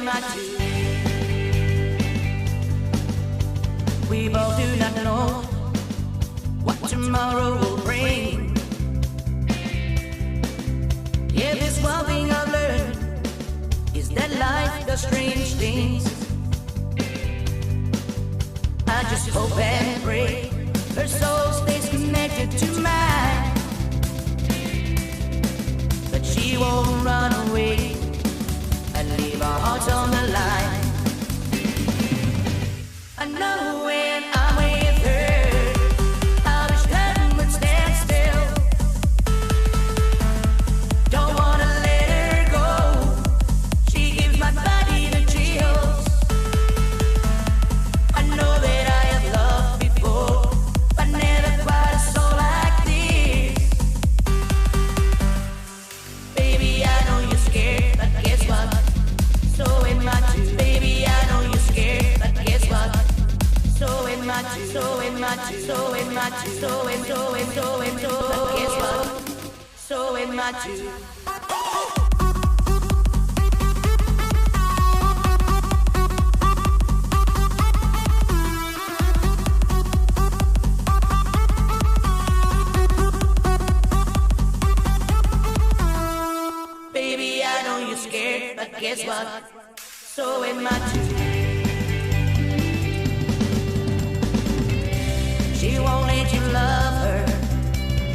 am I to? We both do not know what tomorrow will bring. Yeah, this one thing I've learned is that life does strange things. I just hope and pray her soul stays connected to mine, that she won't run away and leave our hearts on the line. I know when I'm with her, I wish time would stand still. Don't wanna let her go, she gives my body the chills. I know that I have loved before, but never quite a soul like this. Baby, I know you're scared, but guess what? So am I too. Baby, I know you're scared, but guess what? So am I too. So am I too. So am I too. So am, but guess what? So am I too. Baby, I know you're scared, but guess what? So am I too. She won't let you love her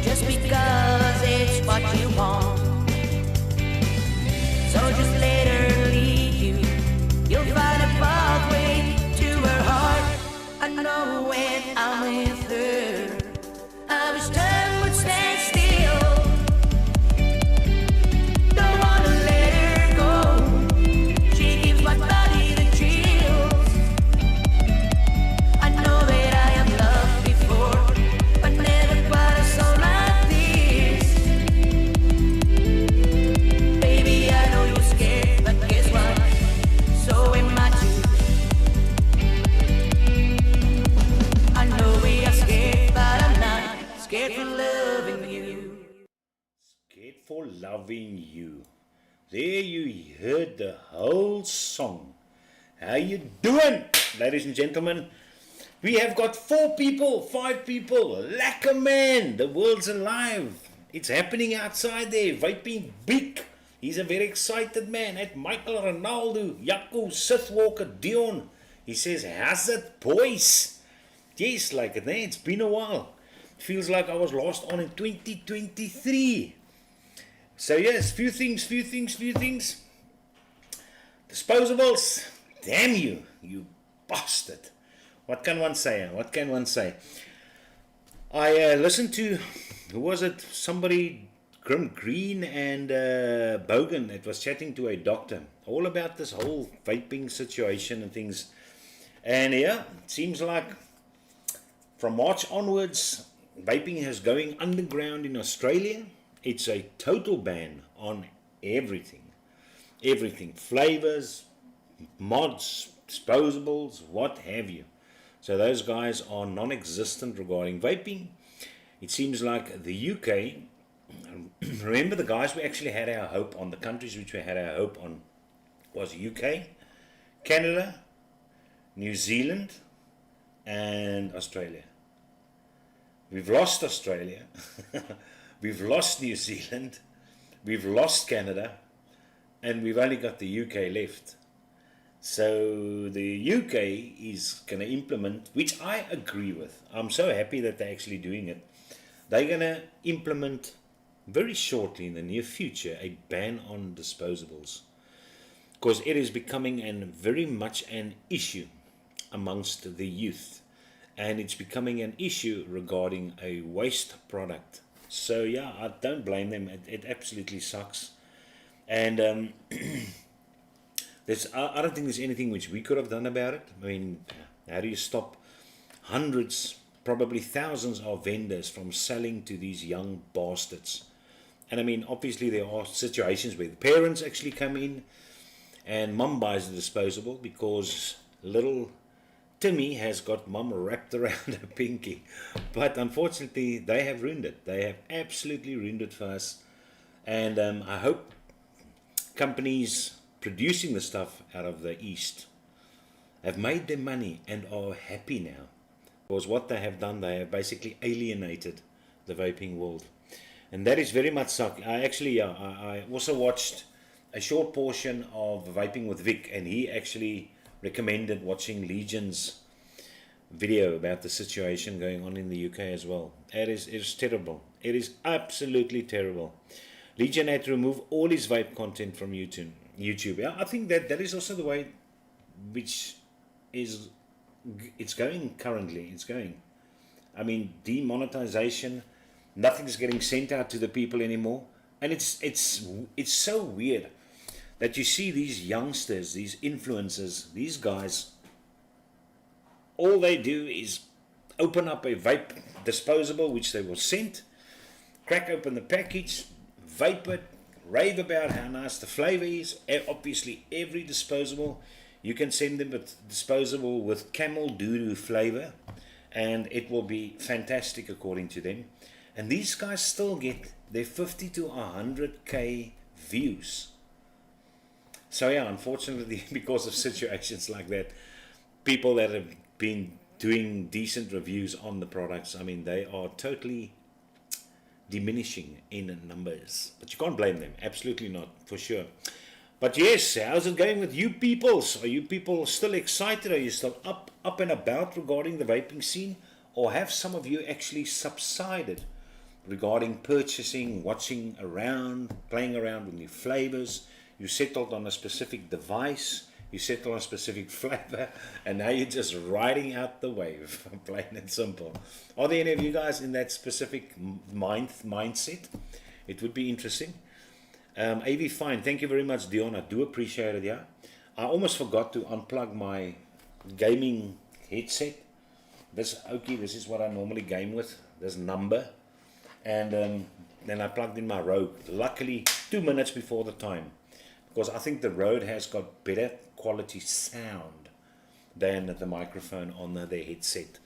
just because it's what you want. So just let her lead you. You'll find a pathway to her heart. I know when I'm with her, I wish time would stand still. Don't wanna let her go, she gives my body the chills. I know that I have loved before, but never quite a soul like this. Baby, I know you're scared, but guess what? So am I too. I know we are scared, but I'm not scared for loving you. Scared for loving you. There you heard the whole song. How you doing, ladies and gentlemen? We have got 4 people, 5 people. Lekker man, the world's alive. It's happening outside there. Vaping big. He's a very excited man. At Michael, Ronaldo, Jaco, Sith Walker, Dion. He says, how's it, boys? Yes, like it, it's been a while. Feels like I was last on in 2023. So yes, few things. Disposables, damn you, you bastard. What can one say? I listened to, who was it? Somebody, Grim Green and Bogan, that was chatting to a doctor all about this whole vaping situation and things. And yeah, it seems like from March onwards, vaping is going underground in Australia. It's a total ban on everything. Flavors, mods, disposables, what have you. So those guys are non-existent regarding vaping. It seems like the UK, remember the guys we actually had our hope on, the countries which we had our hope on was UK, Canada, New Zealand, and Australia. We've lost Australia, we've lost New Zealand, we've lost Canada, and we've only got the UK left. So the UK is going to implement, which I agree with. I'm so happy that they're actually doing it. They're going to implement very shortly in the near future a ban on disposables, because it is becoming very much an issue amongst the youth. And it's becoming an issue regarding a waste product. So yeah, I don't blame them. It absolutely sucks. And I don't think there's anything which we could have done about it. I mean, how do you stop hundreds, probably thousands of vendors from selling to these young bastards? And I mean, obviously there are situations where the parents actually come in and mum buys the disposable because little Timmy has got mum wrapped around her pinky. But unfortunately, they have ruined it. They have absolutely ruined it for us. And I hope companies producing the stuff out of the East have made their money and are happy now. Because what they have done, they have basically alienated the vaping world. And that is very much suck. I also watched a short portion of Vaping with Vic, and he actually recommended watching Legion's video about the situation going on in the UK as well. It is terrible. It is absolutely terrible. Legion had to remove all his vape content from YouTube. Yeah, I think that is also the way which is it's going currently. It's going. I mean, demonetization. Nothing's getting sent out to the people anymore, and it's so weird that you see these youngsters, these influencers, these guys. All they do is open up a vape disposable which they were sent, crack open the package, vape it, rave about how nice the flavor is. Obviously, every disposable, you can send them a disposable with camel doo-doo flavor, and it will be fantastic according to them. And these guys still get their 50 to 100k views. So yeah, unfortunately, because of situations like that, people that have been doing decent reviews on the products, I mean, they are totally diminishing in numbers. But you can't blame them. Absolutely not, for sure. But yes, how's it going with you peoples? Are you people still excited? Are you still up and about regarding the vaping scene? Or have some of you actually subsided regarding purchasing, watching around, playing around with new flavors? You settled on a specific device, you settled on a specific flavor, and now you're just riding out the wave, plain and simple. Are there any of you guys in that specific mindset? It would be interesting. AV fine, thank you very much, Dion. I do appreciate it. Yeah, I almost forgot to unplug my gaming headset. This is what I normally game with, this number, and then I plugged in my Rogue, luckily 2 minutes before the time, because I think the Rode has got better quality sound than the microphone on the headset,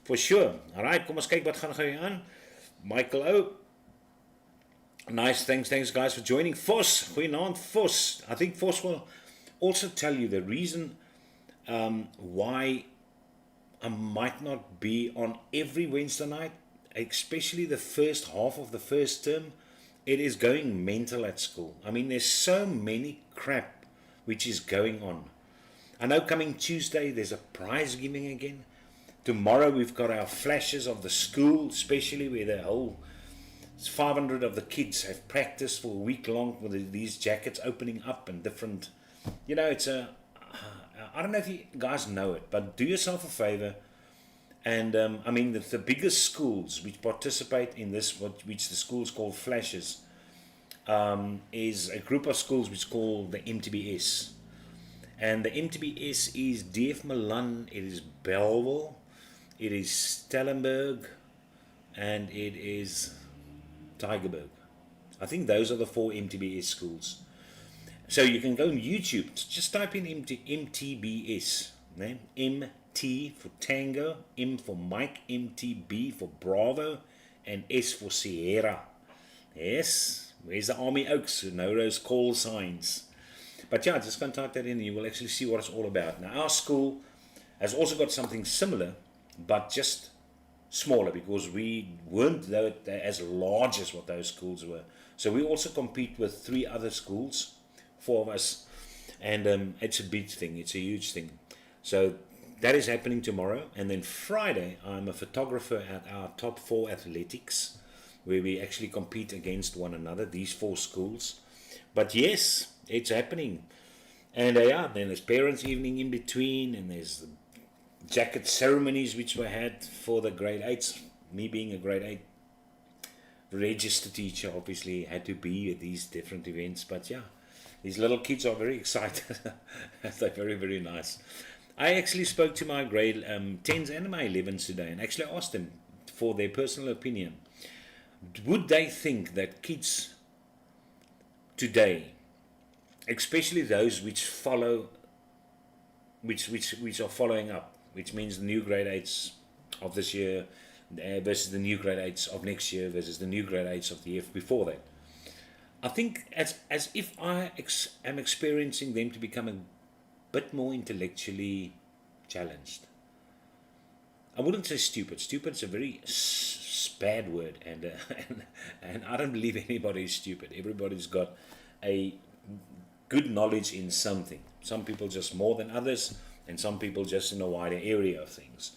for sure. Alright, kom ons kyk wat gaan aan. Michael O, nice, thanks guys for joining. Vos, goeienaand Vos. I think Vos will also tell you the reason why I might not be on every Wednesday night, especially the first half of the first term. It is going mental at school. I mean, there's so many crap which is going on. I know coming Tuesday there's a prize giving again. Tomorrow we've got our flashes of the school, especially where the whole 500 of the kids have practiced for a week long with these jackets opening up and different, you know, it's a, I don't know if you guys know it, but do yourself a favor. And I mean, the biggest schools which participate in this, which the schools call flashes, is a group of schools which call the MTBS. And the MTBS is DF Milan, it is Belleville, it is Stellenberg, and it is Tygerberg. I think those are the 4 MTBS schools. So you can go on YouTube, just type in MTBS, name MT for Tango, M for Mike, MTB for Bravo, and S for Sierra. Yes, where's the Army Oaks? You know those call signs. But yeah, just go and type that in and you will actually see what it's all about. Now, our school has also got something similar, but just smaller, because we weren't as large as what those schools were. So we also compete with 3 other schools, 4 of us, and it's a big thing, it's a huge thing. So that is happening tomorrow, and then Friday I'm a photographer at our top 4 athletics, where we actually compete against one another, these 4 schools. But yes, it's happening. And yeah, then there's parents' evening in between, and there's the jacket ceremonies which were had for the grade 8s. Me being a grade 8 register teacher, obviously had to be at these different events. But yeah, these little kids are very excited. They're very, very nice. I actually spoke to my grade 10s and my 11s today, and actually asked them for their personal opinion. Would they think that kids today, especially those which follow, which are following up, which means the new grade 8s of this year versus the new grade 8s of next year versus the new grade 8s of the year before that, I think as if I am experiencing them to become a bit more intellectually challenged. I wouldn't say stupid. Stupid is a very bad word, and, and I don't believe anybody is stupid. Everybody's got a good knowledge in something. Some people just more than others, and some people just in a wider area of things.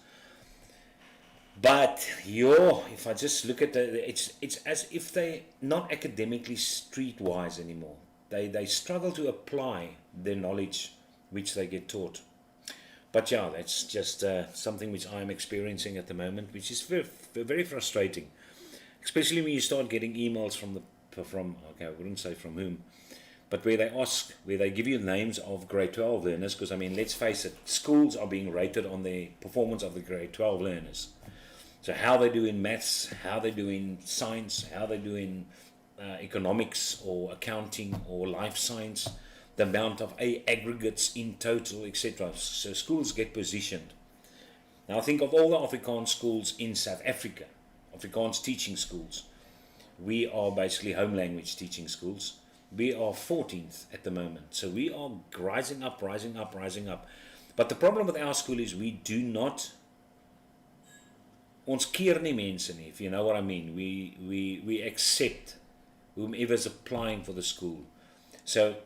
But if I just look at it's as if they're not academically streetwise anymore. They struggle to apply their knowledge which they get taught. But yeah, that's just something which I'm experiencing at the moment, which is very, very frustrating, especially when you start getting emails from okay, I wouldn't say from whom, but where they give you names of grade 12 learners, because I mean, let's face it, schools are being rated on the performance of the grade 12 learners. So how they do in maths, how they do in science, how they do in economics or accounting or life science, the amount of aggregates in total, etc. So schools get positioned. Now think of all the Afrikaans schools in South Africa, Afrikaans teaching schools. We are basically home language teaching schools. We are 14th at the moment. So we are rising up. But the problem with our school is we do not, ons keer nie mense nie, if you know what I mean. We accept whomever's applying for the school. So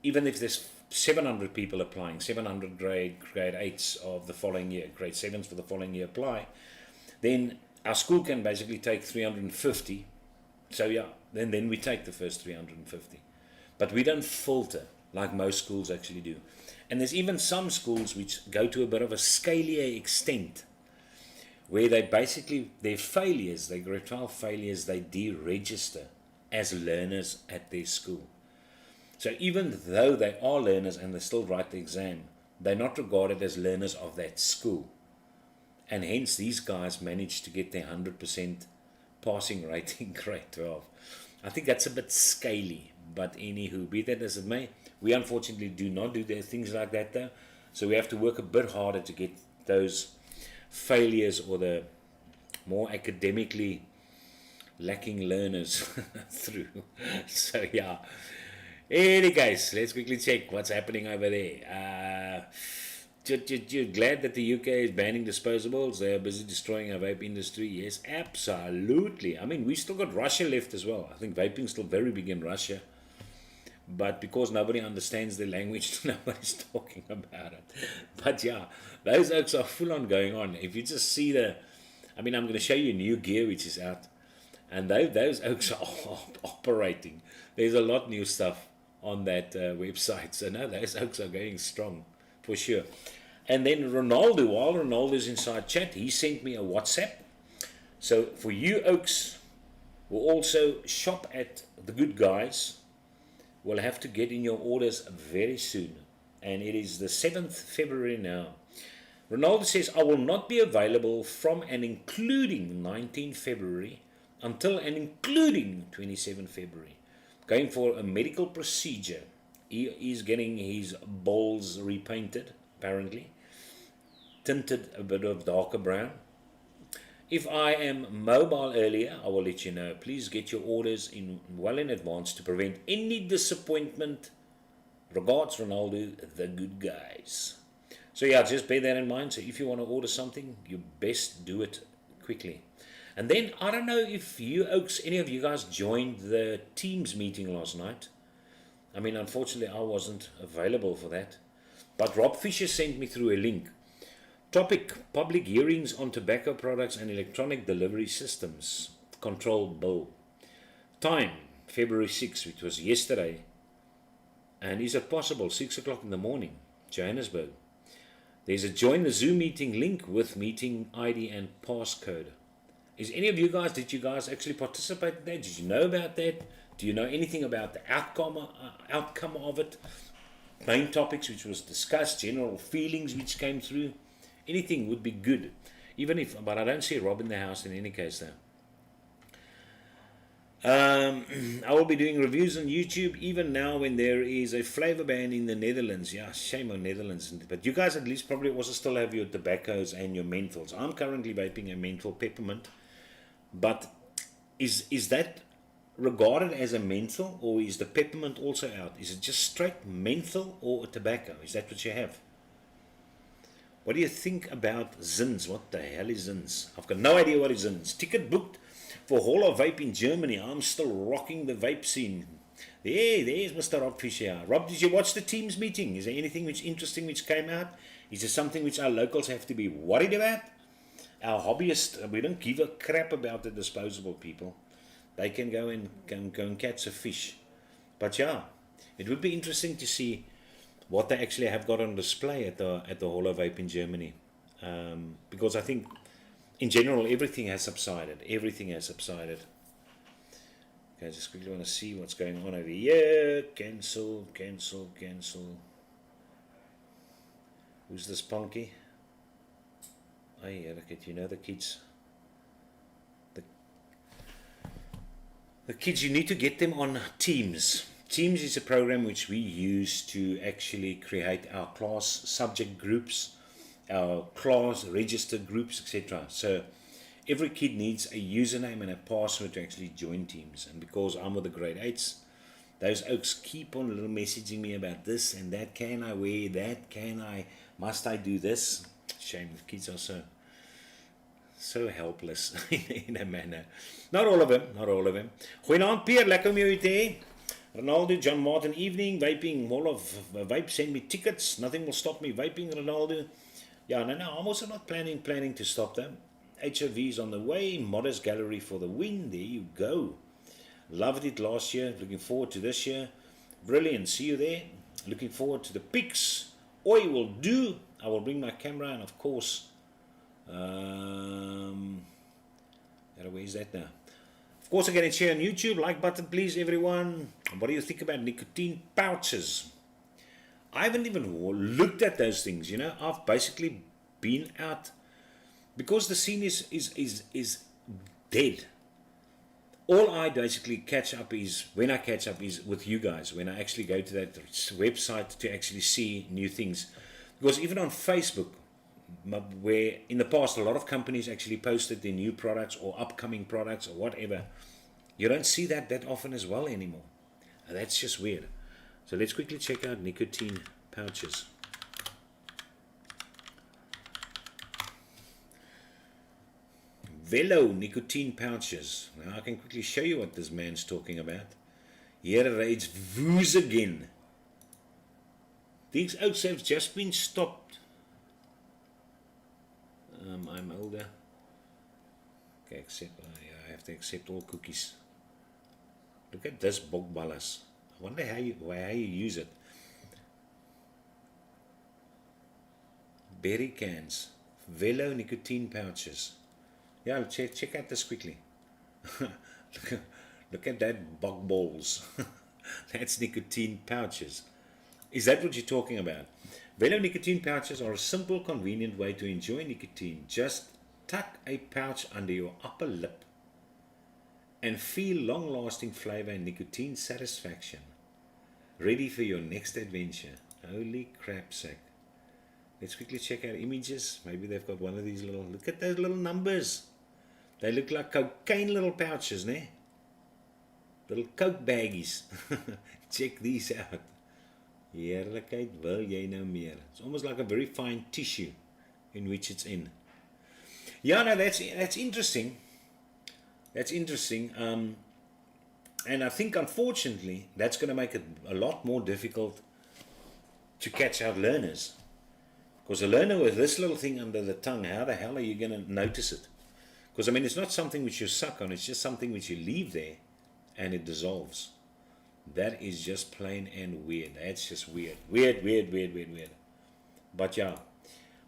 even if there's 700 people applying, 700 grade 8s of the following year, grade 7s for the following year apply, then our school can basically take 350. So yeah, then we take the first 350. But we don't filter like most schools actually do. And there's even some schools which go to a bit of a scalier extent, where they basically, their failures, their grade 12 failures, they deregister as learners at their school. So even though they are learners and they still write the exam, they're not regarded as learners of that school. And hence these guys manage to get their 100% passing rate in grade 12. I think that's a bit scaly, but anywho, be that as it may, we unfortunately do not do things like that though. So we have to work a bit harder to get those failures or the more academically lacking learners through. So yeah. Any case, let's quickly check what's happening over there. You're glad that the UK is banning disposables? They are busy destroying our vape industry. Yes, absolutely. I mean, we still got Russia left as well. I think vaping's still very big in Russia. But because nobody understands the language, nobody's talking about it. But yeah, those oaks are full on going on. If you just see I'm going to show you new gear which is out. And those oaks are operating. There's a lot new stuff on that website. So no, those oaks are going strong for sure. And then Ronaldo, while Ronaldo's inside chat, he sent me a WhatsApp. So for you oaks who also shop at the good guys, will have to get in your orders very soon. And it is the 7th February now. Ronaldo says, I will not be available from and including 19 February until and including 27 February. Going for a medical procedure. He is getting his balls repainted, apparently. Tinted a bit of darker brown. If I am mobile earlier, I will let you know. Please get your orders in well in advance to prevent any disappointment. Regards, Ronaldo, the good guys. So yeah, just bear that in mind. So if you want to order something, you best do it quickly. And then, I don't know if you oaks, any of you guys joined the Teams meeting last night. I mean, unfortunately, I wasn't available for that. But Rob Fisher sent me through a link. Topic, public hearings on tobacco products and electronic delivery systems. Control bill. Time, February 6th, which was yesterday. And is it possible? 6 o'clock in the morning, Johannesburg. There's a join the Zoom meeting link with meeting ID and passcode. Is any of you guys, did you guys actually participate in that? Did you know about that? Do you know anything about the outcome of it? Main topics which was discussed, general feelings which came through. Anything would be good. Even if, but I don't see Rob in the house in any case though. I will be doing reviews on YouTube even now when there is a flavor ban in the Netherlands. Yeah, shame on Netherlands. But you guys at least probably also still have your tobaccos and your menthols. I'm currently vaping a menthol peppermint. But is that regarded as a menthol, or is the peppermint also out? Is it just straight menthol or a tobacco? Is that what you have? What do you think about Zins? What the hell is Zins? I've got no idea what is Zins. Ticket booked for Hall of Vape in Germany. I'm still rocking the vape scene. There's Mr. Rob Fisher. Rob, did you watch the team's meeting? Is there anything which interesting which came out? Is there something which our locals have to be worried about? Our hobbyists, we don't give a crap about the disposable people. They can go and catch a fish. But yeah, it would be interesting to see what they actually have got on display at the Hall of Vape in Germany. Because I think in general everything has subsided. Everything has subsided. Okay, I just quickly want to see what's going on over here. Cancel. Who's this punky? Oh yeah, look at, you know, the kids. The kids, you need to get them on Teams. Teams is a program which we use to actually create our class subject groups, our class registered groups, etc. So every kid needs a username and a password to actually join Teams. And because I'm with the grade 8s, those oaks keep on little messaging me about this and that. Can I wear that? Must I do this? Shame, the kids are so helpless in a manner. Not all of them. Goeienaand Pierre, lekker om jou te hê. Ronaldo, John Martin, evening, vaping, Wall of Vape, send me tickets. Nothing will stop me vaping, Ronaldo. Yeah, no, I'm also not planning to stop them. HOV's on the way, Modest Gallery for the win, there you go. Loved it last year, looking forward to this year. Brilliant, see you there. Looking forward to the pics. Oi will do. I will bring my camera and of course, where's that now? Of course, again, it's here on YouTube. Like button, please, everyone. What do you think about nicotine pouches? I haven't even looked at those things, you know. I've basically been out because the scene is dead. All I basically catch up is with you guys, when I actually go to that website to actually see new things. Because even on Facebook, where in the past a lot of companies actually posted their new products or upcoming products or whatever, you don't see that often as well anymore. And that's just weird. So let's quickly check out nicotine pouches. Velo nicotine pouches. Now I can quickly show you what this man's talking about. Here raids woos again. These oats have just been stopped. I'm older. Okay, I have to accept all cookies. Look at this bokballas. I wonder how you use it. Berry cans, Velo nicotine pouches. Yeah, check out this quickly. look at that bog balls. That's nicotine pouches. Is that what you're talking about? Velo nicotine pouches are a simple, convenient way to enjoy nicotine. Just tuck a pouch under your upper lip and feel long-lasting flavor and nicotine satisfaction. Ready for your next adventure. Holy crap sack. Let's quickly check out images. Maybe they've got one of these little, look at those little numbers. They look like cocaine little pouches, ne? Little coke baggies. Check these out. Heerlikheid, wil jy nou meer? It's almost like a very fine tissue in which it's in. Yeah, no, that's interesting. That's interesting. And I think, unfortunately, that's going to make it a lot more difficult to catch out learners. Because a learner with this little thing under the tongue, how the hell are you going to notice it? Because, I mean, it's not something which you suck on. It's just something which you leave there and it dissolves. That is just plain and weird. That's just weird. Weird. But yeah.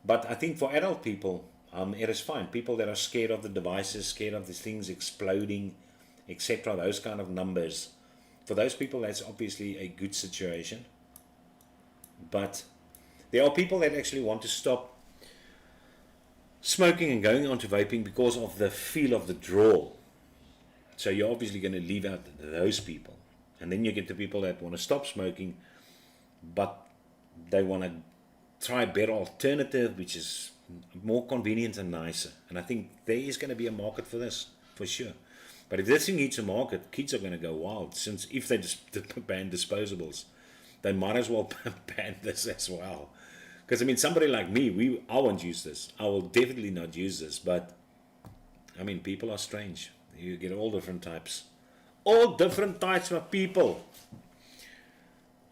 But I think for adult people, it is fine. People that are scared of the devices, scared of these things exploding, etc., those kind of numbers. For those people, that's obviously a good situation. But there are people that actually want to stop smoking and going on to vaping because of the feel of the draw. So you're obviously going to leave out those people. And then you get the people that want to stop smoking, but they want to try a better alternative, which is more convenient and nicer. And I think there is going to be a market for this, for sure. But if this thing hits a market, kids are going to go wild. Since if they just ban disposables, they might as well ban this as well. Because I mean, somebody like me, I won't use this. I will definitely not use this. But I mean, people are strange. You get all different types, of people.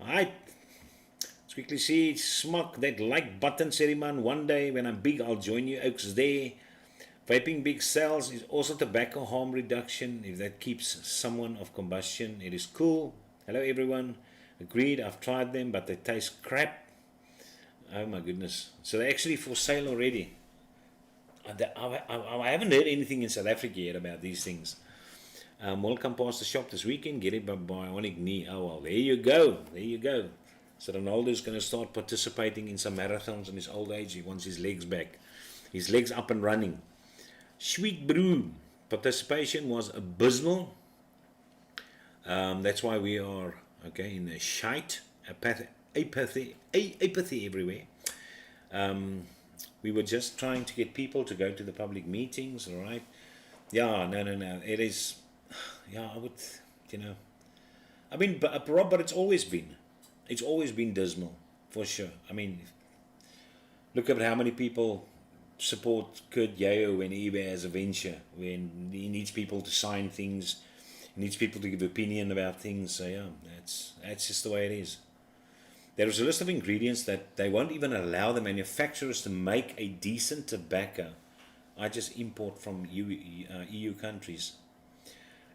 Alright. Let's quickly see. Smack that like button, Seriman. One day when I'm big, I'll join you. Oaks there. Vaping big cells is also tobacco harm reduction. If that keeps someone of combustion, it is cool. Hello everyone. Agreed. I've tried them, but they taste crap. Oh my goodness. So they're actually for sale already. I haven't heard anything in South Africa yet about these things. Welcome past the shop this weekend. Get it by Bionic Knee. Oh well, there you go. There you go. So Ronaldo's going to start participating in some marathons in his old age. He wants his legs back. His legs up and running. Sweet brew. Participation was abysmal. That's why we are in the shite. Apathy everywhere. We were just trying to get people to go to the public meetings, all right? Yeah, no. It is, I would, I mean, but it's always been dismal, for sure. I mean, look at how many people support Kurt Yeo when he has a venture, when he needs people to sign things, he needs people to give opinion about things. So yeah, that's just the way it is. There is a list of ingredients that they won't even allow the manufacturers to make a decent tobacco. I just import from EU countries.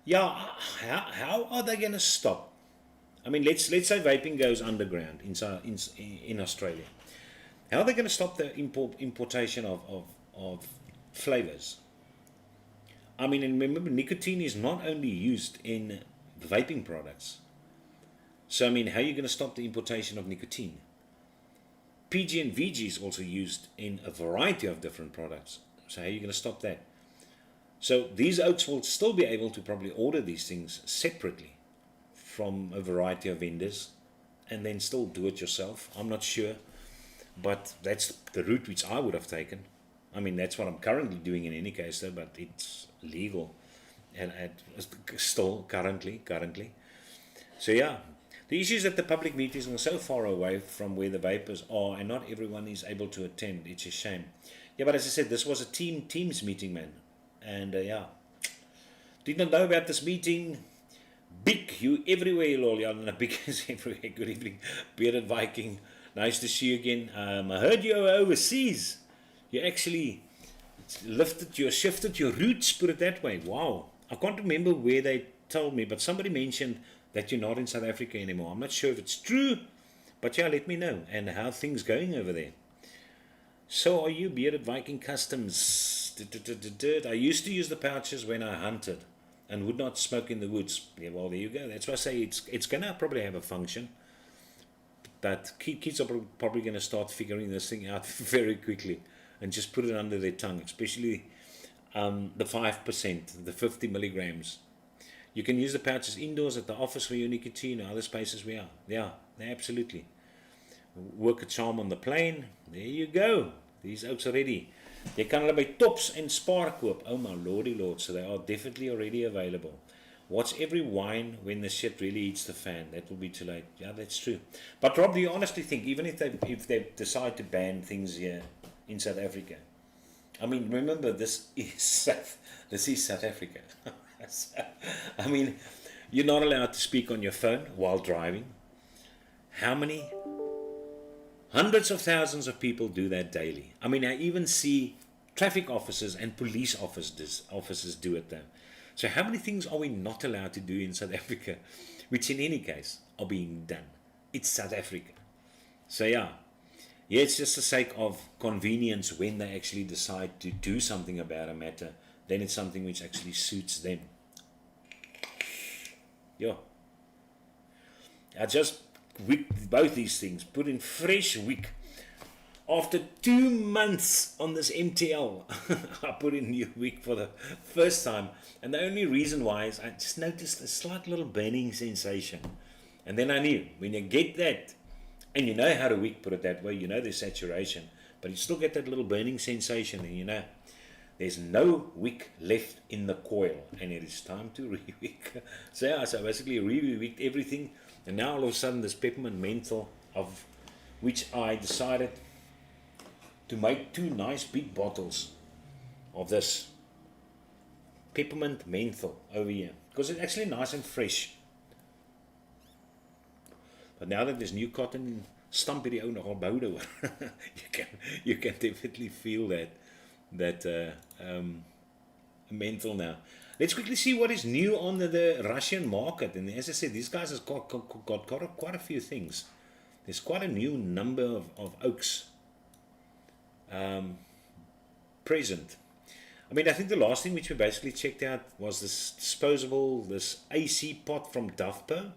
Yeah, how are they going to stop? I mean, let's say vaping goes underground in Australia. How are they going to stop the importation of flavors? I mean, and remember, nicotine is not only used in vaping products. So, I mean, how are you going to stop the importation of nicotine? PG and VG is also used in a variety of different products. So, how are you going to stop that? So, these oaks will still be able to probably order these things separately from a variety of vendors and then still do it yourself. I'm not sure. But that's the route which I would have taken. I mean, that's what I'm currently doing in any case, though, but it's legal and still currently. So, yeah. The issue is that the public meetings are so far away from where the vapors are and not everyone is able to attend. It's a shame. Yeah, but as I said, this was a Teams meeting, man. And did not know about this meeting. Big, you everywhere, lol. Yeah, no, big is everywhere. Good evening, Bearded Viking. Nice to see you again. I heard you were overseas. You actually shifted your roots, put it that way. Wow. I can't remember where they told me, but somebody mentioned that you're not in South Africa anymore. I'm not sure if it's true, but yeah, let me know. And how things going over there. So are you, Bearded Viking Customs? I used to use the pouches when I hunted and would not smoke in the woods. Yeah, well, there you go. That's why I say it's going to probably have a function. But kids are probably going to start figuring this thing out very quickly and just put it under their tongue, especially the 5%, the 50 milligrams. You can use the pouches indoors at the office for your nicotine or other spaces we are. Yeah, absolutely. Work a charm on the plane. There you go. These oaks are ready. Jy kan hulle by Tops en Spar koop. Oh my lordy lord. So they are definitely already available. Watch every wine when the shit really hits the fan. That will be too late. Yeah, that's true. But Rob, do you honestly think, even if they decide to ban things here in South Africa, I mean, remember, this is South Africa. I mean, you're not allowed to speak on your phone while driving. How many? Hundreds of thousands of people do that daily. I mean, I even see traffic officers and police officers do it though. So how many things are we not allowed to do in South Africa, which in any case are being done? It's South Africa. So yeah, it's just the sake of convenience when they actually decide to do something about a matter, then it's something which actually suits them. Yeah. I just wicked both these things, put in fresh wick. After 2 months on this MTL, I put in new wick for the first time. And the only reason why is I just noticed a slight little burning sensation. And then I knew, when you get that, and you know how to wick, put it that way, you know the saturation, but you still get that little burning sensation, and you know, there's no wick left in the coil, and it is time to re-wick. So yeah, so basically re-wicked everything, and now all of a sudden this peppermint menthol, of which I decided to make 2 nice big bottles of this peppermint menthol over here, because it's actually nice and fresh. But now that there's Nicotine, stamp hierdie ou nogal boude hoor. you can definitely feel that menthol now. Let's quickly see what is new on the Russian market. And as I said, these guys have got quite a few things. There's quite a new number of oaks present. I mean, I think the last thing which we basically checked out was this disposable, this AC pot from Dovpo,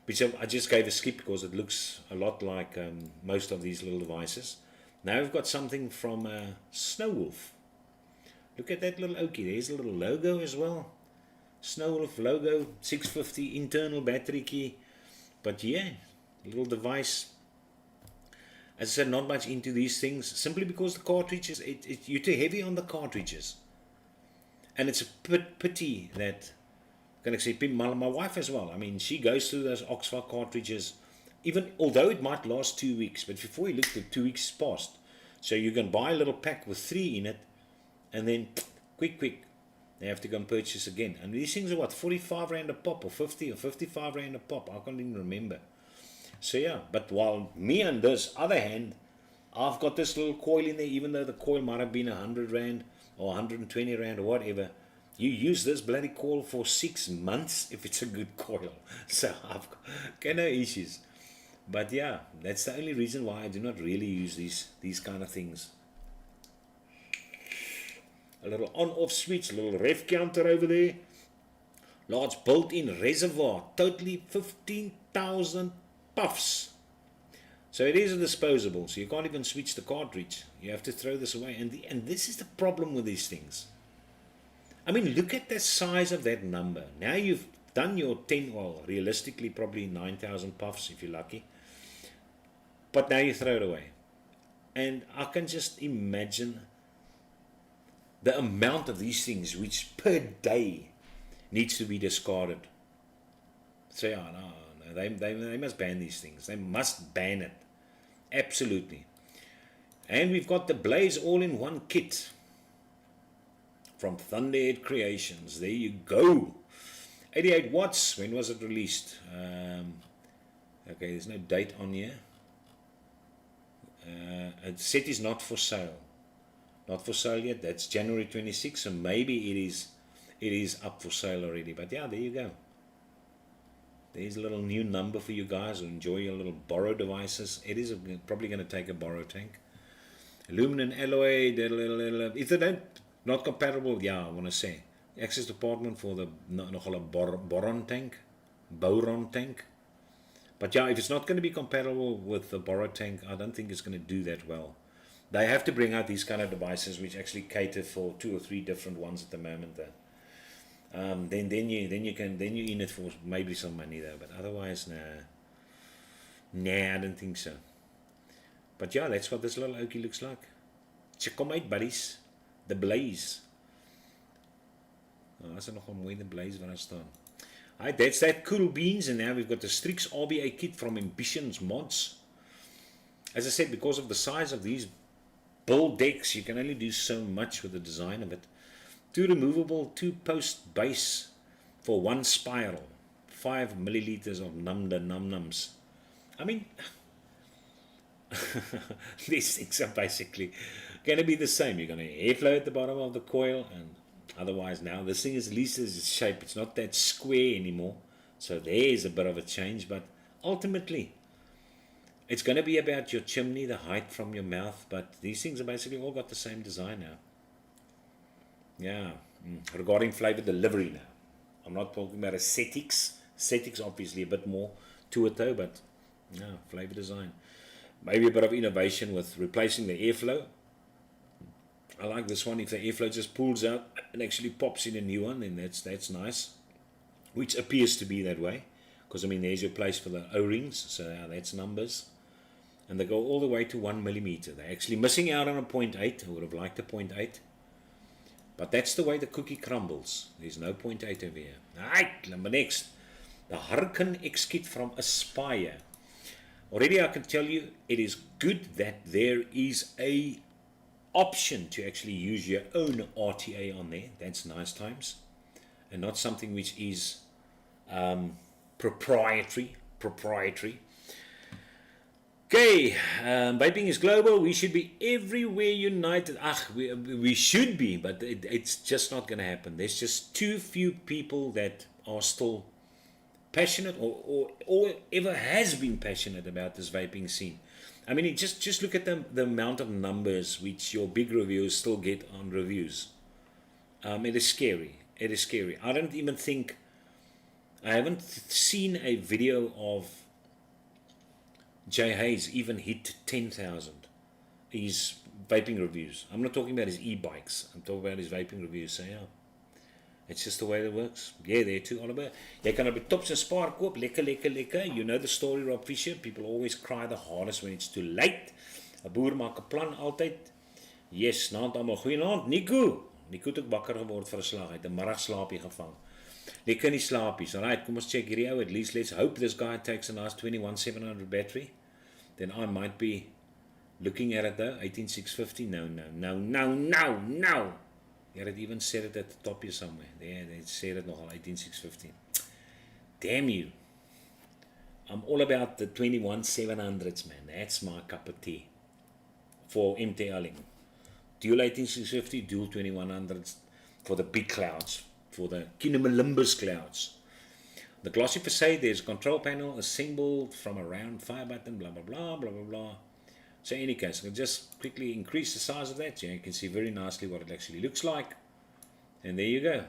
which I just gave a skip because it looks a lot like most of these little devices. Now we've got something from Snow Wolf. Look at that little oakie. There's a little logo as well. Snow Wolf logo, 650 internal battery key. But yeah, little device. As I said, not much into these things, simply because the cartridges, you're too heavy on the cartridges. And it's a pity that, can I say, my wife as well, I mean, she goes through those Oxford cartridges, even although it might last 2 weeks, but before you look, the 2 weeks passed. So you can buy a little pack with 3 in it, and then quick, they have to go and purchase again. And these things are what, 45 Rand a pop, or 50 or 55 Rand a pop, I can't even remember. So yeah, but while me on this other hand, I've got this little coil in there, even though the coil might have been 100 Rand or 120 Rand or whatever, you use this bloody coil for 6 months if it's a good coil. So I've got no issues. But yeah, that's the only reason why I do not really use these kind of things. A little on-off switch, a little ref counter over there. Large built-in reservoir, totally 15,000 puffs. So it is a disposable, so you can't even switch the cartridge. You have to throw this away. And this is the problem with these things. I mean, look at the size of that number. Now you've done your 10, well, realistically probably 9,000 puffs if you're lucky. But now you throw it away. And I can just imagine the amount of these things which per day needs to be discarded. So yeah, no, they must ban these things. They must ban it. Absolutely. And we've got the Blaze all-in-one kit from Thunderhead Creations. There you go. 88 watts. When was it released? Okay, there's no date on here. The set is not for sale. Not for sale yet. That's January 26, so maybe it is up for sale already. But yeah, there you go. There's a little new number for you guys who enjoy your little borrow devices. It is probably going to take a borrow tank. Aluminum alloy. If they don't, not compatible, yeah, I want to say. Access department for the nogal a boron tank. But yeah, if it's not going to be compatible with the borrow tank, I don't think it's going to do that well. They have to bring out these kind of devices which actually cater for 2 or 3 different ones at the moment though. Then you're in it for maybe some money though, but otherwise nah, I don't think so. But yeah, that's what this little oakie looks like. Check them out, buddies. The Blaze. Oh, that's nogal mooi, the Blaze waar staan. Alright, that's that Cool Beans, and now we've got the Strix RBA kit from Ambitions Mods. As I said, because of the size of these build decks, you can only do so much with the design of it. 2 removable 2-post base for 1 spiral. 5 milliliters of num-nums. I mean, these things are basically going to be the same. You're going to airflow at the bottom of the coil, and otherwise now this thing is at least as its shape. It's not that square anymore. So there's a bit of a change, but ultimately it's going to be about your chimney, the height from your mouth, but these things are basically all got the same design now. Yeah, regarding flavor delivery now. I'm not talking about aesthetics. Aesthetics obviously a bit more to it though, but yeah, flavor design. Maybe a bit of innovation with replacing the airflow. I like this one. If the airflow just pulls out and actually pops in a new one, then that's nice. Which appears to be that way. Because I mean, there's your place for the O-rings, so yeah, that's numbers. And they go all the way to 1 millimeter. They're actually missing out on a 0.8. I would have liked a 0.8. But that's the way the cookie crumbles. There's no 0.8 over here. Alright, number next. The Hurricane X kit from Aspire. Already I can tell you it is good that there is a option to actually use your own RTA on there. That's nice times. And not something which is proprietary. Okay, vaping is global. We should be everywhere united. We should be, but it's just not going to happen. There's just too few people that are still passionate or ever has been passionate about this vaping scene. I mean, just look at the amount of numbers which your big reviewers still get on reviews. It is scary. It is scary. I haven't seen a video of Jay Hayes even hit 10,000. His vaping reviews. I'm not talking about his e-bikes. I'm talking about his vaping reviews. So yeah, it's just the way it works. Yeah, there too, Oliver. Jy kan op die tops en spaar koop. Lekker. You know the story, Rob Fisher. People always cry the hardest when it's too late. 'n Boer maak 'n plan altyd. Yes, naand almal. Goeienaand, Nico. Nico het ook wakker geword vir 'n slag. Hy het 'n middagslaapie gevang. Lekker in die slaapies. Alright, kom ons check hierdie ou. At least let's hope this guy takes a nice 21700 battery. Then I might be looking at it though. 18650. No. Yeah, it even said it at the top here somewhere. There, they said it nogal 18650. Damn you. I'm all about the 21700s, man. That's my cup of tea. For MTLing. Dual 18650, dual 2100s for the big clouds. For the cumulonimbus clouds. The glossy facade, there's a control panel assembled from a round fire button, blah blah blah. So in any case, I'll just quickly increase the size of that. You can see very nicely what it actually looks like. And there you go.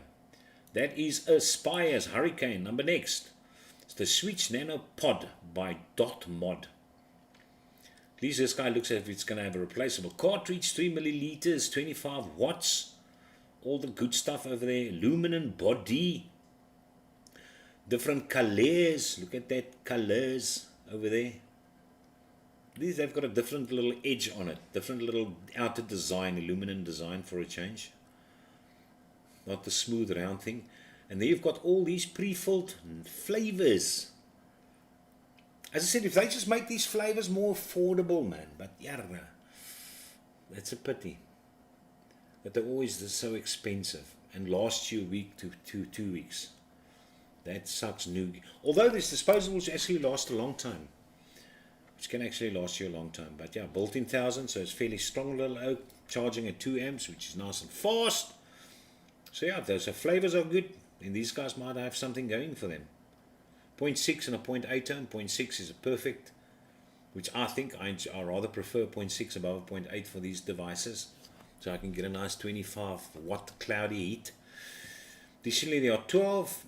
That is Aspire's Hurricane. Number next. It's the Switch Nano Pod by Dot Mod. At least this guy looks as if it's going to have a replaceable cartridge, 3 milliliters, 25 watts. All the good stuff over there. Aluminum body. Different colors. Look at that colors over there. These have got a different little edge on it. Different little outer design. Aluminum design for a change. Not the smooth round thing. And there you've got all these pre-filled flavors. As I said, if they just make these flavors more affordable, man. But yeah, that's a pity. But they're always so expensive and last you a week to 2 weeks. That sucks new. Although these disposables actually last a long time. Which can actually last you a long time. But yeah, built-in 1000, so it's fairly strong little oak, charging at 2 amps, which is nice and fast. So yeah, if those flavors are good, then these guys might have something going for them. 0.6 and a 0.8 ohm. 0.6 is a perfect, which I think I rather prefer 0.6 above 0.8 for these devices. So I can get a nice 25 watt cloudy heat. Additionally, there are 12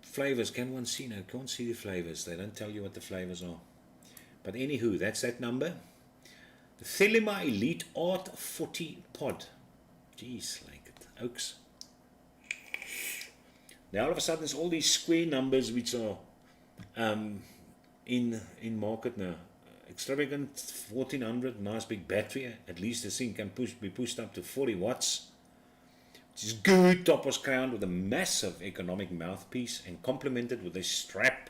flavors. Can one see? No, can't see the flavors. They don't tell you what the flavors are. But anywho, that's that number. The Thelema Elite Art 40 Pod. Jeez, like it. Oaks. Now all of a sudden there's all these square numbers which are in market now. Extravagant 1400, nice big battery. At least this thing can be pushed up to 40 watts. Which is good. Top was crowned with a massive economic mouthpiece and complemented with a strap.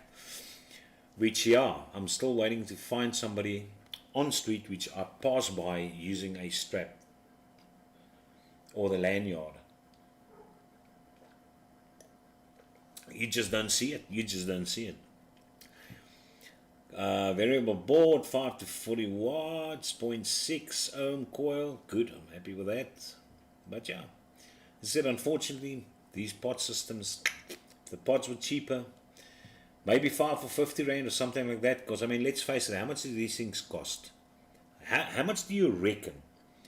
Which, yeah, I'm still waiting to find somebody on street which I pass by using a strap. Or the lanyard. You just don't see it. Variable board, 5 to 40 watts, 0.6 ohm coil. Good, I'm happy with that. But yeah, as I said, unfortunately, these pod systems, if the pods were cheaper, maybe 5 for 50 rand or something like that. Because I mean, let's face it, how much do these things cost? How much do you reckon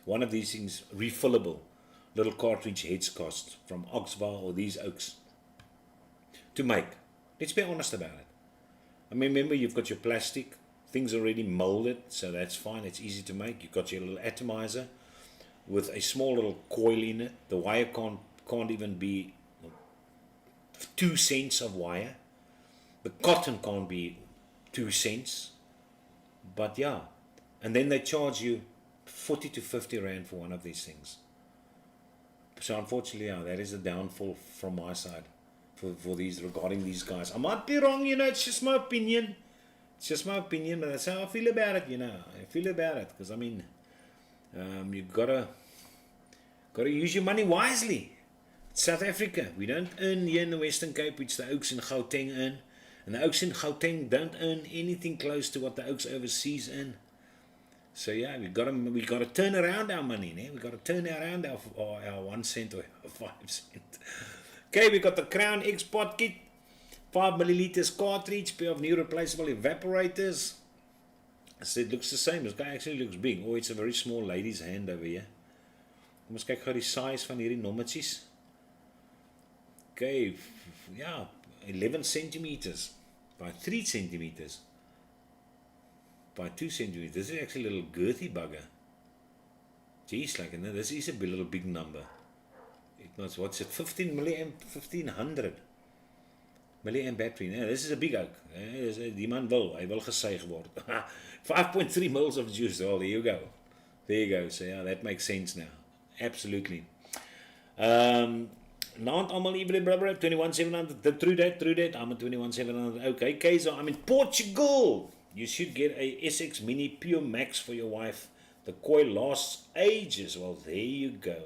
one of these things, refillable little cartridge heads cost from Oxvar or these Oaks to make? Let's be honest about it. I mean, remember, you've got your plastic, things already molded, so that's fine, it's easy to make. You've got your little atomizer with a small little coil in it. The wire can't even be 2 cents of wire. The cotton can't be 2 cents. But yeah, and then they charge you 40 to 50 rand for one of these things. So unfortunately, yeah, that is a downfall from my side for these regarding these guys. I might be wrong, it's just my opinion. It's just my opinion, but that's how I feel about it, I feel about it because you gotta use your money wisely. South Africa, we don't earn here in the Western Cape, which the Oaks in Gauteng earn, and the Oaks in Gauteng don't earn anything close to what the Oaks overseas earn. So yeah, we gotta turn around our money, we gotta turn around our 1 cent or our 5 cent. Okay, we got the Crown Export Kit, 5 milliliters cartridge, pair of new replaceable evaporators. So it looks the same. This guy actually looks big. Oh, it's a very small lady's hand over here. Kom ons kyk gou die size van hierdie nommertjies. Okay, yeah, 11 centimeters by 3 centimeters by 2 centimeters. This is actually a little girthy bugger. Jeez, like, this is a little big number. It must, what's it, 15 milliamp, 1500 milliamp battery. Now, this is a big oak. Die man hy wil gesuig word. 5.3 mils of juice. Well, there you go. There you go. So yeah, that makes sense now. Absolutely. Not almal even brother 21700. True that. I'm at 21700. Okay, so I'm in Portugal. You should get a SX Mini Pure Max for your wife. The coil lasts ages. Well, there you go.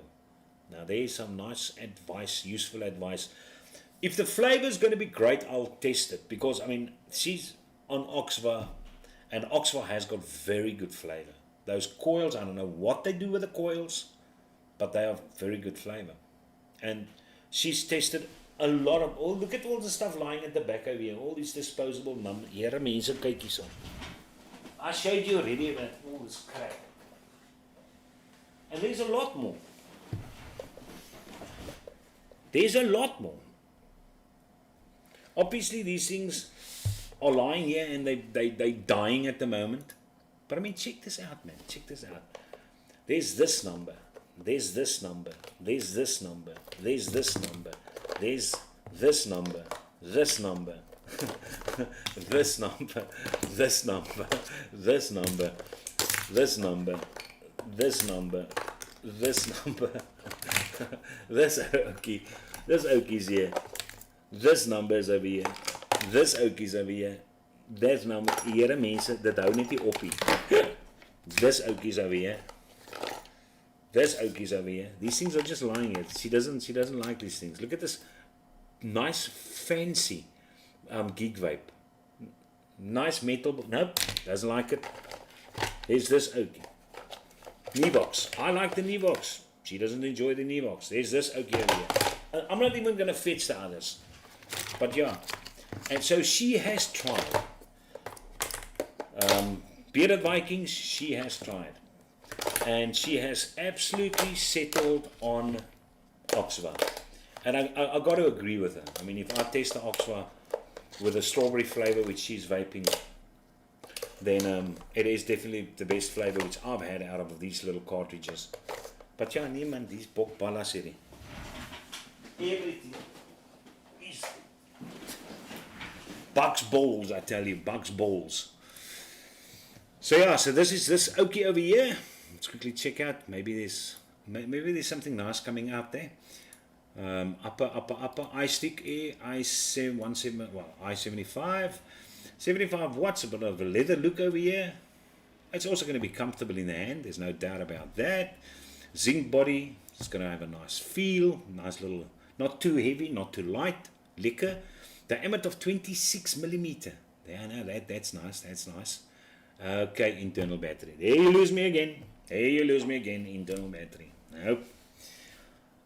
Now there's some nice advice, useful advice. If the flavor is going to be great, I'll test it because she's on Oxva, and Oxva has got very good flavor. Those coils, I don't know what they do with the coils, but they have very good flavor. And she's tested a lot of, look at all the stuff lying at the back over here, all these disposable numbers. Here, mense, kyk hierso. I showed you already about all this crap. And there's a lot more. There's a lot more. Obviously, these things are lying here and they dying at the moment. But check this out, man. Check this out. There's this number. There's this number. There's this number. There's this number. There's this number. This number. This number. This number. This number. This number. This number. This number. This oakie. This oakie's here. This number is over here. This oakie's over here. That number. Here mense, dit hou net nie op hier. This oakie's over here. This oakie's over here. These things are just lying here. She doesn't like these things. Look at this nice fancy geek vape. Nice metal. Nope, doesn't like it. There's this oakie. Nevox. I like the Nevox. She doesn't enjoy the Nevox. There's this oakie over here. I'm not even going to fetch the others. But yeah. And so she has tried. Bearded Vikings, she has tried. And she has absolutely settled on Oxva. And I got to agree with her. If I test the Oxva with a strawberry flavor, which she's vaping, then it is definitely the best flavor which I've had out of these little cartridges. But yeah, nee man, these bokballas here. Everything is Bucks balls, I tell you, Bucks balls. So yeah, so this is this oakie over here. Let's quickly check out. Maybe there's something nice coming out there. Upper iStick i717, well, i75, 75 watts, a bit of a leather look over here. It's also going to be comfortable in the hand, there's no doubt about that. Zinc body, it's going to have a nice feel, nice little, not too heavy, not too light, liquor. Diameter of 26 millimeter. Yeah, no, that's nice. Okay, internal battery. There you lose me again. Internal battery. Nope.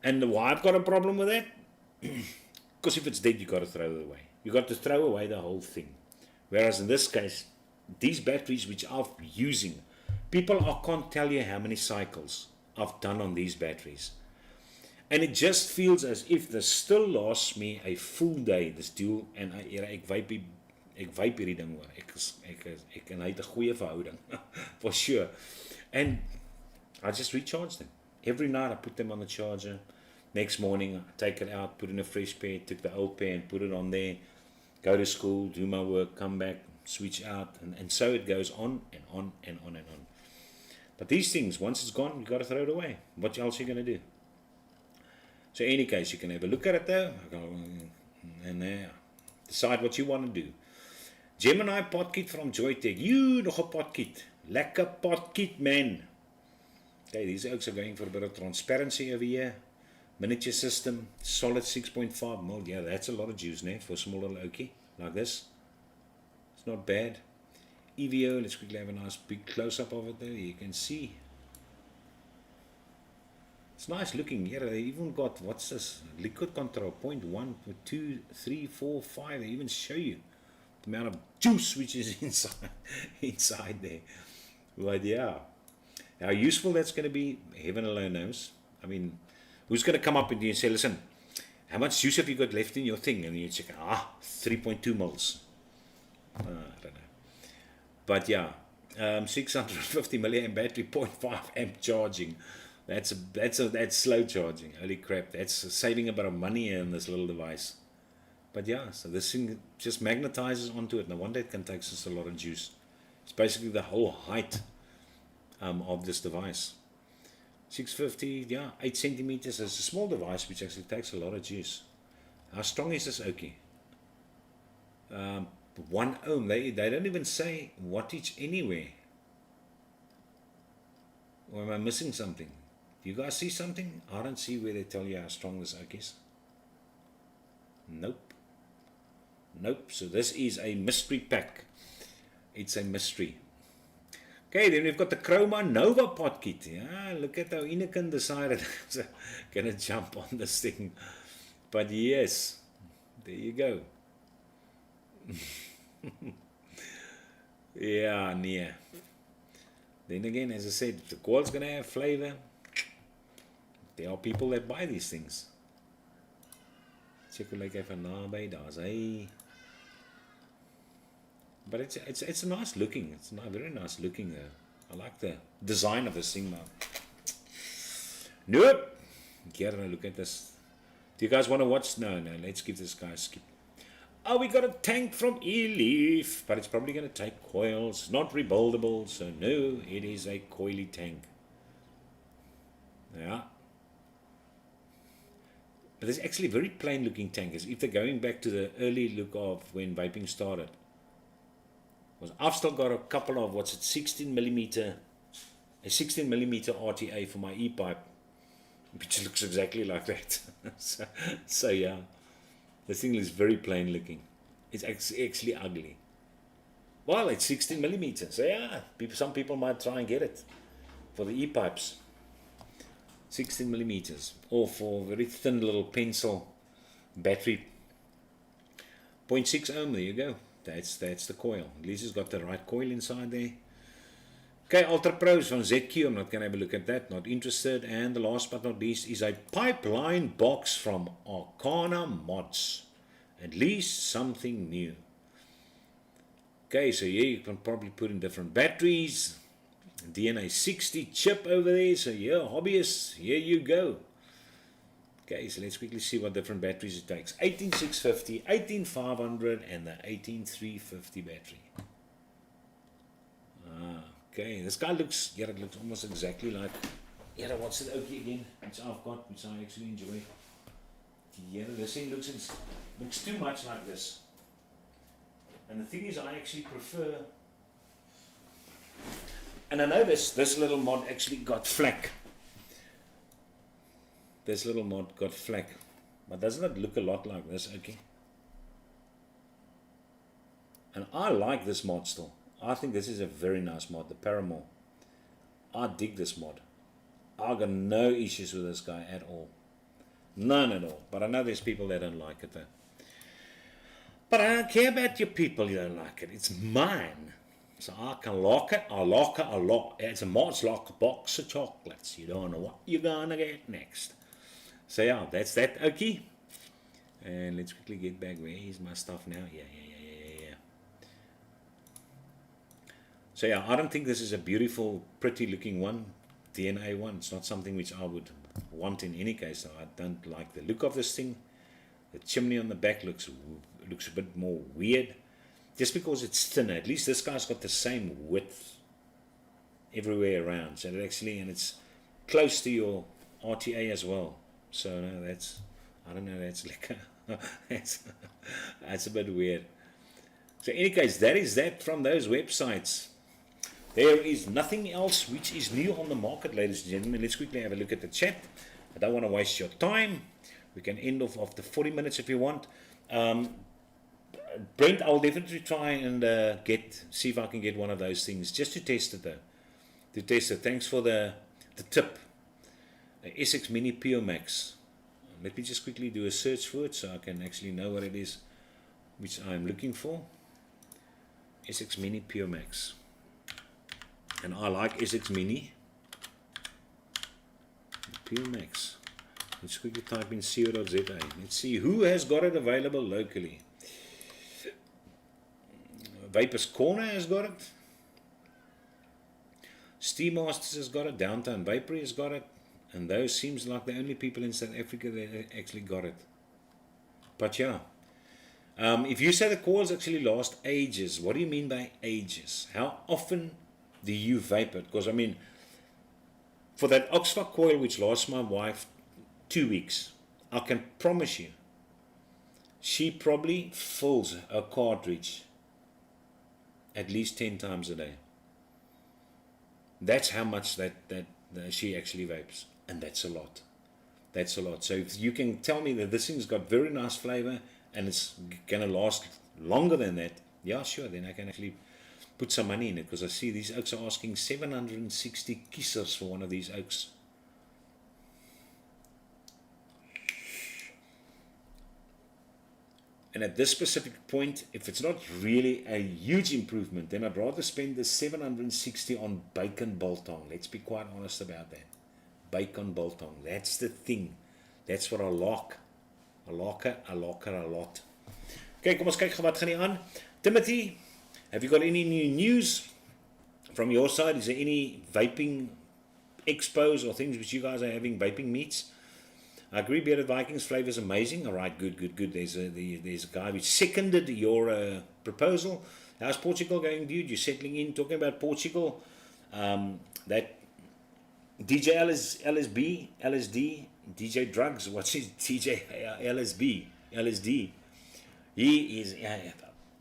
And why I've got a problem with that? Because if it's dead, you got to throw it away. You got to throw away the whole thing. Whereas in this case, these batteries which I'm using, I can't tell you how many cycles I've done on these batteries. And it just feels as if this still lasts me a full day, this dual, en ek vape hierdie ding hoor, ek en hy het 'n goeie verhouding, for sure. And I just recharge them. Every night I put them on the charger, next morning I take it out, put in a fresh pair, took the old pair and put it on there, go to school, do my work, come back, switch out, and so it goes on and on and on and on. But these things, once it's gone, you got to throw it away. What else are you going to do? So in any case, you can have a look at it though, and decide what you want to do. Gemini pot kit from Joytech. You nog 'n pot kit. Lekker pot kit, man. Okay, these oaks are going for a bit of transparency over here. Miniature system, solid 6.5 mil. Yeah, that's a lot of juice, for a small little oakie like this. It's not bad. EVO, let's quickly have a nice big close-up of it there. You can see. It's nice looking. Yeah, they even got, what's this? Liquid control, 0.1, 2, 3, 4, 5. They even show you the amount of juice which is inside there. But yeah, how useful that's going to be, heaven alone knows. I mean, who's going to come up with you and say, listen, how much juice have you got left in your thing? And you check, 3.2 mils. I don't know. But yeah, 650 milliamp battery, 0.5 amp charging. That's slow charging. Holy crap, that's saving a bit of money in this little device. But yeah, so this thing just magnetizes onto it. No wonder it can take such a lot of juice. It's basically the whole height of this device. 650, yeah, 8 centimeters. It's a small device which actually takes a lot of juice. How strong is this oakie? 1 ohm. They don't even say wattage anywhere. Or am I missing something? Do you guys see something? I don't see where they tell you how strong this oak is. Nope. So this is a mystery pack. It's a mystery. Okay, then we've got the Chroma Nova pot kit. Yeah, look at how Inican decided to gonna jump on this thing. But yes, there you go. Yeah, near. Then again, as I said, the coil's gonna have flavor. There are people that buy these things. Check like even naby, daar's hy. But it's a nice looking. It's not very nice looking. I like the design of this thing now. Nope. Get a look at this. Do you guys want to watch? No. Let's give this guy a skip. Oh, we got a tank from E-Leaf, but it's probably going to take coils, not rebuildable. So no, it is a coily tank. Yeah. But it's actually a very plain looking tank. As if they're going back to the early look of when vaping started. I've still got a couple of, a 16 millimeter RTA for my E-pipe, which looks exactly like that. so yeah, the thing is very plain looking. It's actually ugly. Well, it's 16 millimeters. So yeah, some people might try and get it for the E-pipes. 16 millimeters, or for very thin little pencil battery. 0.6 ohm. There you go. That's the coil. At least it's got the right coil inside there. Okay, Ultra Pros from ZQ. I'm not going to have a look at that. Not interested. And the last but not least is a pipeline box from Arcana Mods. At least something new. Okay, so here you can probably put in different batteries. DNA 60 chip over there. So yeah, hobbyists, here you go. Okay, so let's quickly see what different batteries it takes. 18650, 18500, and the 18350 battery. Okay, this guy looks, it looks almost exactly like, what's it okay again, which I've got, which I actually enjoy. This thing looks too much like this. And the thing is, I actually prefer, and I know this little mod actually got flack. This little mod got flack, but doesn't it look a lot like this? Okay. And I like this mod still. I think this is a very nice mod, the Paramore. I dig this mod. I got no issues with this guy at all. None at all. But I know there's people that don't like it though. But I don't care about your people you don't like it. It's mine. So I can lock it. I lock it a lot. It's a mod's like a box of chocolates. You don't know what you're gonna get next. So yeah, that's that. Okay. And let's quickly get back. Where is my stuff now? Yeah. So yeah, I don't think this is a beautiful, pretty looking one. DNA one. It's not something which I would want in any case. So I don't like the look of this thing. The chimney on the back looks a bit more weird. Just because it's thinner. At least this guy's got the same width everywhere around. So it actually, and it's close to your RTA as well. So no, that's, I don't know, that's lekker. That's a bit weird. So in any case, that is that from those websites. There is nothing else which is new on the market, ladies and gentlemen. Let's quickly have a look at the chat. I don't want to waste your time. We can end off after 40 minutes if you want. Brent, I'll definitely try and see if I can get one of those things, just to test it though. To test it. Thanks for the tip. SX Mini Pure Max. Let me just quickly do a search for it so I can actually know what it is which I'm looking for. SX Mini Pure Max. And I like SX Mini Pure Max. Let's quickly type in co.za. Let's see who has got it available locally. Vapers Corner has got it. Steam Masters has got it. Downtown Vapory has got it. And those seems like the only people in South Africa that actually got it. But yeah. If you say the coils actually last ages, what do you mean by ages? How often do you vape it? Because I mean, for that Oxford coil which lasts my wife 2 weeks, I can promise you, she probably fills a cartridge at least 10 times a day. That's how much that she actually vapes, and that's a lot. That's a lot. So if you can tell me that this thing's got very nice flavor and it's gonna last longer than that, yeah, sure, then I can actually put some money in it, because I see these oaks are asking 760 kiesers for one of these oaks. And at this specific point, if it's not really a huge improvement, then I'd rather spend the 760 on bacon biltong. Let's be quite honest about that. Bacon biltong, that's the thing. That's what I like. I like it a lot. Okay, kom ons kyk gou wat gaan hier aan. Timothy, have you got any new news from your side? Is there any vaping expos or things which you guys are having, vaping meets? I agree, Bearded Vikings flavor is amazing. All right, good. There's a guy which seconded your proposal. How's Portugal going, dude? You're settling in, talking about Portugal. That DJ LSB, LSD, DJ Drugs, what's his DJ LSD?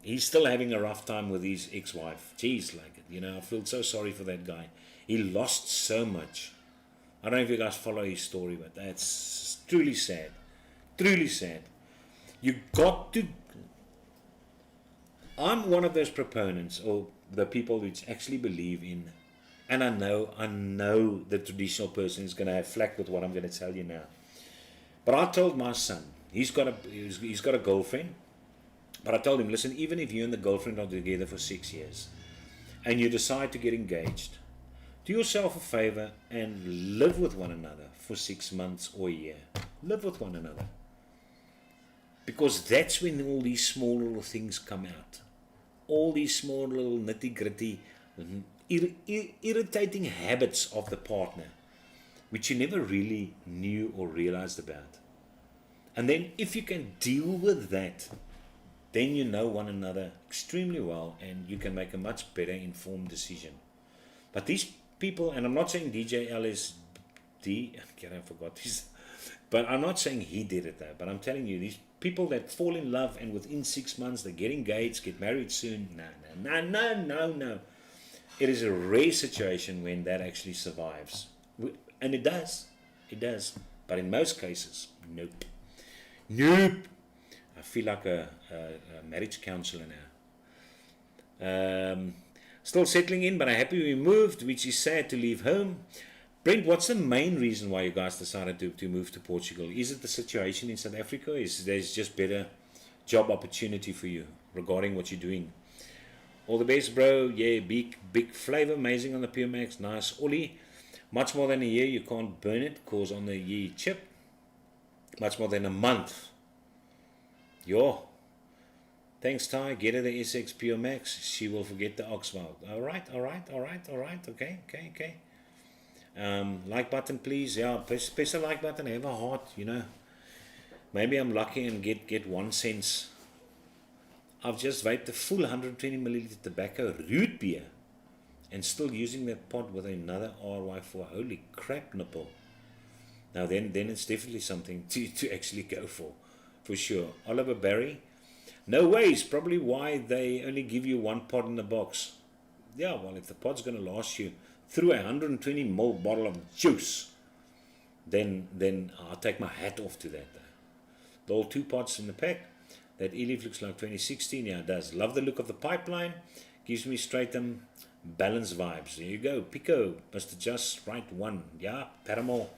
He's still having a rough time with his ex-wife. Jeez, I feel so sorry for that guy. He lost so much. I don't know if you guys follow his story, but that's truly sad. Truly sad. You got to... I'm one of those proponents, or the people which actually believe in, and I know the traditional person is going to have flack with what I'm going to tell you now. But I told my son, he's got a girlfriend, but I told him, listen, even if you and the girlfriend are together for 6 years, and you decide to get engaged, do yourself a favor and live with one another for 6 months or a year. Live with one another. Because that's when all these small little things come out. All these small little nitty-gritty, irritating habits of the partner, which you never really knew or realized about. And then if you can deal with that, then you know one another extremely well and you can make a much better informed decision. But these people, and I'm not saying DJ LSD, I forgot this, but I'm not saying he did it though, but I'm telling you, these people that fall in love and within 6 months they get engaged, get married soon, no. It is a rare situation when that actually survives. And it does. But in most cases, nope. I feel like a marriage counselor now. Still settling in, but I'm happy we moved, which is sad to leave home. Brent, what's the main reason why you guys decided to move to Portugal? Is it the situation in South Africa? Is there's just better job opportunity for you regarding what you're doing? All the best, bro. Yeah, big flavor, amazing on the Pure Max. Nice. Ollie, much more than a year, you can't burn it, because on the year chip, much more than a month. Yo. Thanks, Ty. Get her the SX Pure Max. She will forget the Oxford. All right. Okay. Like button, please. Yeah, press the like button. Have a heart, Maybe I'm lucky and get 1 cent. I've just vaped the full 120 milliliter tobacco root beer and still using that pod with another RY4. Holy crap, nipple. Now then it's definitely something to actually go for sure. Oliver Barry, no ways, probably why they only give you one pod in the box. Yeah, well, if the pod's going to last you through a 120ml bottle of juice, then I'll take my hat off to that. The old 2 pods in the pack. That e-leaf looks like 2016. Yeah, it does. Love the look of the pipeline. Gives me straight balance vibes. There you go. Pico. Mr. Just right one. Yeah, Paramore.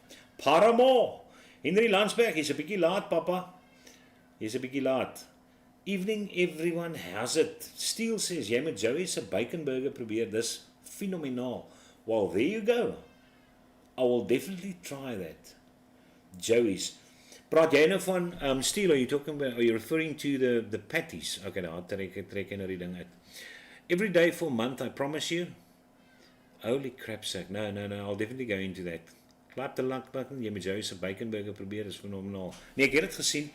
Henry Landsberg. He's a biggie laat, Papa. He's a biggie laat. Evening, everyone. How's it? Steel says, jy met Joey se bacon burger probeer. Dis phenomenal. Well, there you go. I will definitely try that. Joey's. Praat jy nou van, Steel, are you referring to the patties? Okay, nou, trek nou die ding uit. Every day for a month, I promise you. Holy crap sack. No, I'll definitely go into that. Klap the like button, jy met Joey se bacon burger probeer, is phenomenal. Nee, ek het het gesien,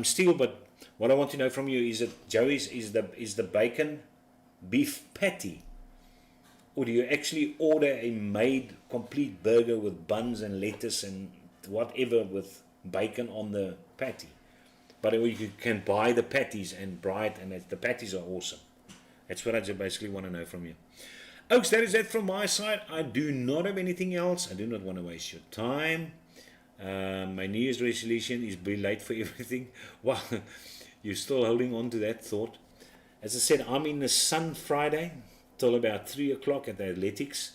Steel, but what I want to know from you is that Joey's is the bacon beef patty, or do you actually order a made complete burger with buns and lettuce and whatever with bacon on the patty? But you can buy the patties and buy it, and the patties are awesome. That's what I just basically want to know from you. Oaks, that is that from my side. I do not have anything else. I do not want to waste your time. My New Year's resolution is be late for everything. Well, you're still holding on to that thought. As I said, I'm in the sun Friday till about 3 o'clock at the athletics.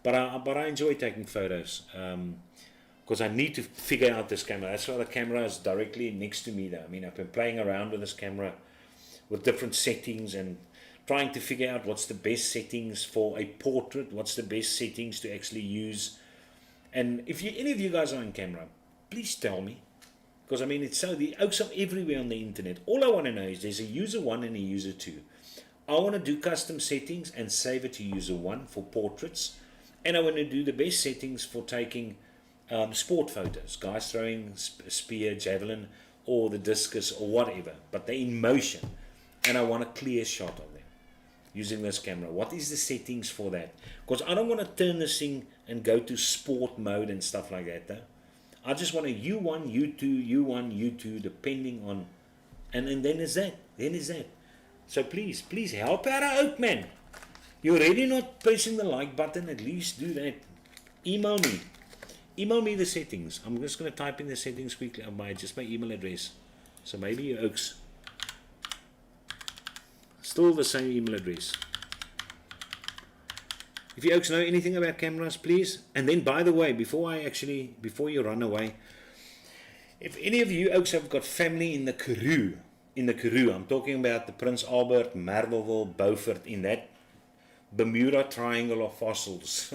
But I enjoy taking photos. Because I need to figure out this camera. That's why the camera is directly next to me there. I mean, I've been playing around with this camera with different settings and trying to figure out what's the best settings for a portrait, what's the best settings to actually use. And if any of you guys are on camera, please tell me. Because I mean, it's so, the oaks are everywhere on the internet. All I want to know is there's a user 1 and a user 2. I want to do custom settings and save it to user 1 for portraits. And I want to do the best settings for taking sport photos, guys throwing a spear, javelin, or the discus, or whatever, but they're in motion, and I want a clear shot of them using this camera. What is the settings for that? Because I don't want to turn this thing and go to sport mode and stuff like that, though. I just want a U1, U2, U1, U2, depending on, and then is that, So please help out our oak man. You're already not pressing the like button, at least do that. Email me the settings. I'm just going to type in the settings quickly on just my email address. So maybe your oaks. Still the same email address. If you oaks know anything about cameras, please. And then, by the way, before you run away, if any of you oaks have got family in the Karoo, I'm talking about the Prince Albert, Merwellville, Beaufort, in that Bermuda Triangle of fossils.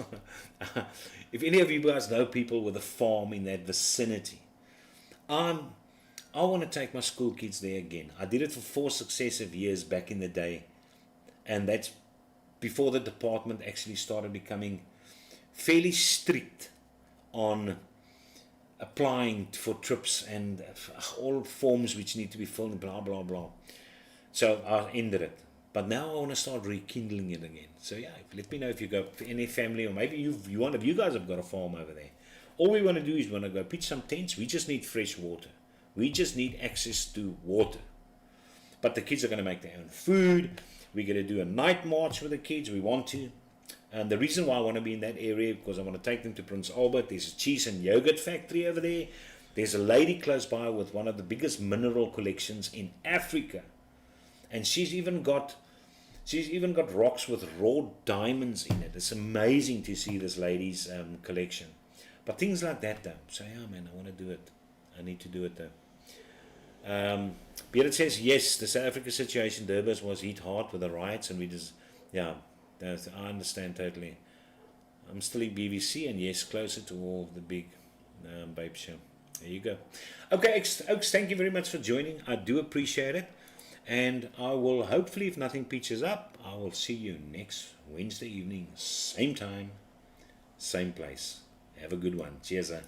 If any of you guys know people with a farm in that vicinity, I want to take my school kids there again. I did it for 4 successive years back in the day, and that's before the department actually started becoming fairly strict on applying for trips and all forms which need to be filled and blah blah blah. So I ended it. But now I want to start rekindling it again. So yeah, let me know if you got any family, or maybe one of you guys have got a farm over there. All we want to do is want to go pitch some tents. We just need fresh water. We just need access to water. But the kids are going to make their own food. We're going to do a night march with the kids. We want to. And the reason why I want to be in that area, because I want to take them to Prince Albert. There's a cheese and yogurt factory over there. There's a lady close by with one of the biggest mineral collections in Africa. And she's even got rocks with raw diamonds in it. It's amazing to see this lady's collection. But things like that, though. So yeah, man, I want to do it. I need to do it, though. Beard says, yes, the South Africa situation, Durban was hit hard with the riots, and we just, yeah, I understand totally. I'm still in BVC, and yes, closer to all the big vape show. There you go. Okay, Oaks, thank you very much for joining. I do appreciate it. And I will, hopefully, if nothing pitches up, I will see you next Wednesday evening, same time, same place. Have a good one. Cheers, eh?